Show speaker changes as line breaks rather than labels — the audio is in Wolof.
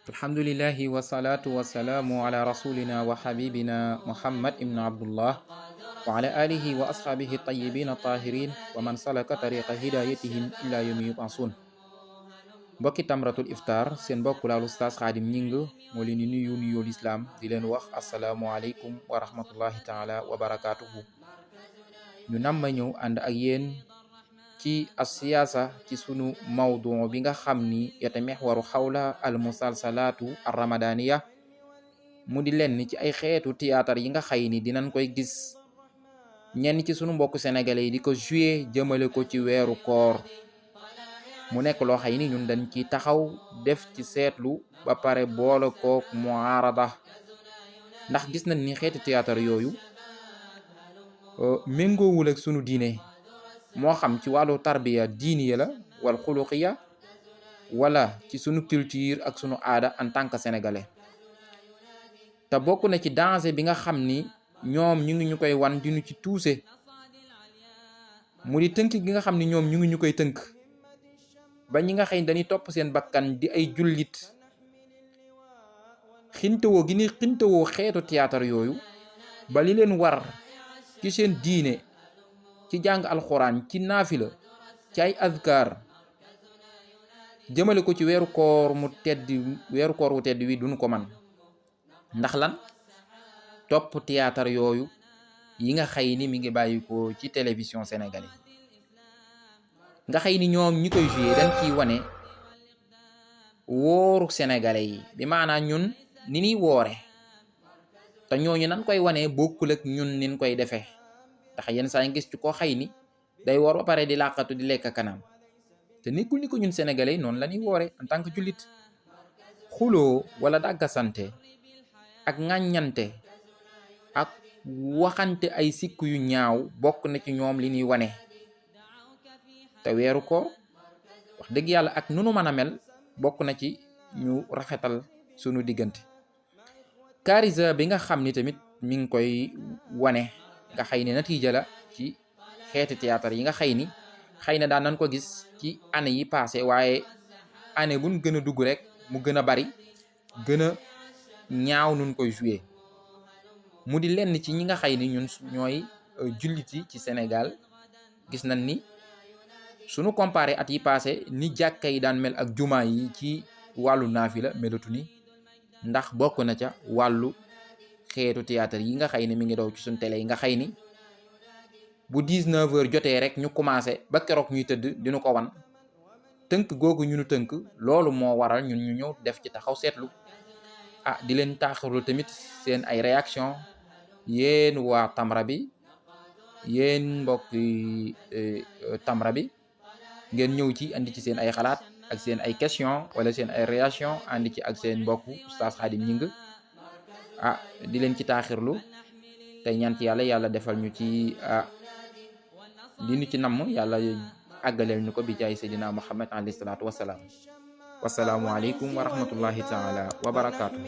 alhamdulillahi wasalaatu wasalaamu ala rasulina wa xabibina muhammad ibn abdullah wa ala alihi wa asxaabihi tayyibina tahirin wa man salaka tariqa hidayatihim ila yawmi yub'asun. mbokki tamratul iftar seen mbokk laal ustaas xaadim ñing moo leen di nuyu nuyoo lislaam di leen wax asalaamu aleykum wa rahmatullahi taala wa barakatuhu. ñu nam ma ñëw ànd ak yéen ci asiyaasa ci sunu mawdu bi nga xam ni yatamexwaru xawla al musalsalaatu ar ramadaniya mu di lenn ci ay xeetu théâtre yi nga xay ni dinañ koy gis ñenn ci sunu mbokk sénégalais yi di ko jouer jëmale ko ci weeru koor mu nekk loo xay ni ñun dañ ci taxaw def ci seetlu ba pare boole kook muarada ndax gis nañ ni xeetu théâtre yooyu méngoowul ak sunu diine, moo xam ci wàllu tarbiya diiniya la wal xuluqiya wala ci sunu culture ak sunu aada en tant que sénégalais. te bokk na ci danger bi nga xam ni ñoom ñu ngi ñu koy wan di ñu ci tuuse mu di tënk gi nga xam ni ñoom ñu ngi ñu koy tënk ba ñi nga xëy dañuy topp seen bakkan di ay jullit xintewoo gi ni xintewoo xeetu théâtre yooyu ba li leen war ci seen diine ci jàng alxuraan ci naafila ci ay azkar jëmale ko ci weeru koor wu tedd wi duñu ko man ndax lan topp théâtre yooyu yi nga xëy ni mi ngi bàyyi ko ci télévision sénégalais nga xëy ni ñoom ñi koy joué dañ ciy wane wooru sénégalais yi bi maanaam ñun ni ñuy woore te ñooñu nan koy wane bokkul ak ñun nin koy defee ndax yenn saa yi gis ci koo xëy ni day woor ba pare di làqatu di lekk kanam te nekkul ni ko ñun sénégalais noonu la ñuy woore en tant que jullit. xuloo wala dàggasante ak ŋàññante ak waxante ay sikk yu ñaaw bokk na ci ñoom li ñuy wane te weeru ko wax dëgg yàlla ak nunu mën a mel bokk na ci ñu rafetal sunu diggante. karisa bi nga xam ni tamit mi ngi koy wane nga xëy ne natiija la ci xeeti théâtre yi nga xëy ni xëy na daan nañ ko gis ci année yi passé waaye année buñ gën a dugg rek mu gën a bari gën a ñaaw nun koy jouer mu di lenn ci ñi nga xëy ni ñun ñooy jullit yi ci Sénégal gis nañ ni suñu comparé at yi passé ni jàkka yi daan mel ak jumaa yi ci wàllu naafila melatu ni ndax bokk na ca wàllu xeetu théâtre yi nga xëy ni mi ngi daw ci suñ télé yi nga xëy ni bu 19h jotee rek ñu commencé ba keroog ñuy tëdd dinu ko wan tënk googu ñu tënk loolu moo waral ñun ñu ñëw def ci taxaw seetlu di leen taaxirlu tamit seen ay réaction yéen waa Tamra bi yéen mbokk Tamra bi ngeen ñëw ci andi ci seen ay xalaat ak seen ay question wala seen ay réaction andi ci ak seen mbokk Oustaz Khadim Gningue di leen ci taaxirlu tey ñaan ci yàlla defal ñu ci li ñu ci namm yàlla àggaleel ñu ko bi jaay Seydina Muhammad alayhi salaatu wasalaam. wasalaamu aleykum wa rahmatullahi taala wa barakaatuhu.